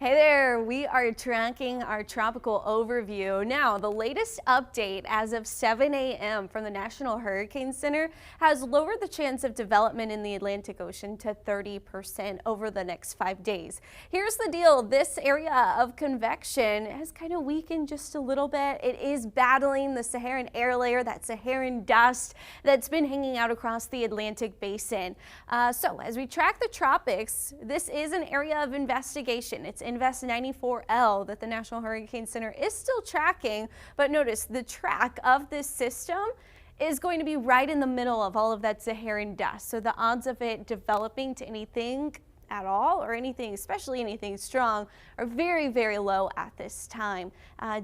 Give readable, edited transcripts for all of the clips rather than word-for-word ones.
Hey there, we are tracking our tropical overview. Now, the latest update as of 7 a.m. from the National Hurricane Center has lowered the chance of development in the Atlantic Ocean to 30% over the next 5 days. Here's the deal. This area of convection has kind of weakened just a little bit. It is battling the Saharan air layer, that Saharan dust that's been hanging out across the Atlantic basin. So as we track the tropics, this is an area of investigation. It's Invest 94L that the National Hurricane Center is still tracking, but notice the track of this system is going to be right in the middle of all of that Saharan dust. So the odds of it developing to anything at all or anything, especially anything strong, are very, very low at this time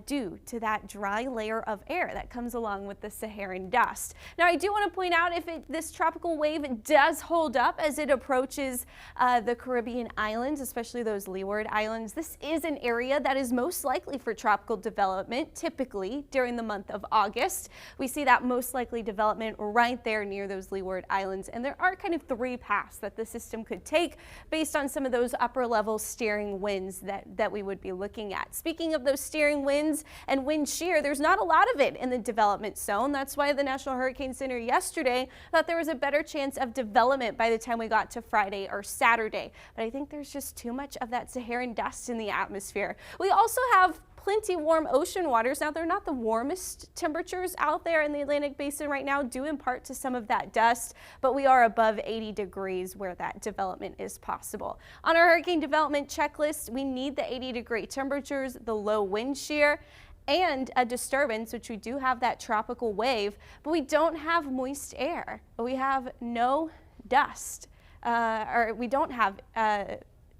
due to that dry layer of air that comes along with the Saharan dust. Now, I do want to point out if this tropical wave does hold up as it approaches the Caribbean islands, especially those Leeward Islands, this is an area that is most likely for tropical development typically during the month of August. We see that most likely development right there near those Leeward Islands, and there are kind of three paths that the system could take based on some of those upper level steering winds that we would be looking at. Speaking of those steering winds and wind shear, there's not a lot of it in the development zone. That's why the National Hurricane Center yesterday thought there was a better chance of development by the time we got to Friday or Saturday. But I think there's just too much of that Saharan dust in the atmosphere. We also have plenty warm ocean waters. Now, they're not the warmest temperatures out there in the Atlantic Basin right now, due in part to some of that dust, but we are above 80 degrees where that development is possible. On our hurricane development checklist, we need the 80-degree temperatures, the low wind shear, and a disturbance, which we do have that tropical wave, but we don't have moist air. We have no dust, or we don't have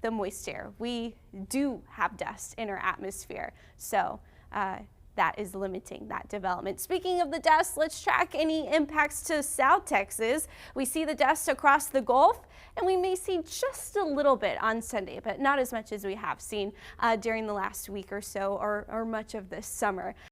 the moist air. We do have dust in our atmosphere, so that is limiting that development. Speaking of the dust, let's track any impacts to South Texas. We see the dust across the Gulf, and we may see just a little bit on Sunday, but not as much as we have seen during the last week or so, or much of this summer.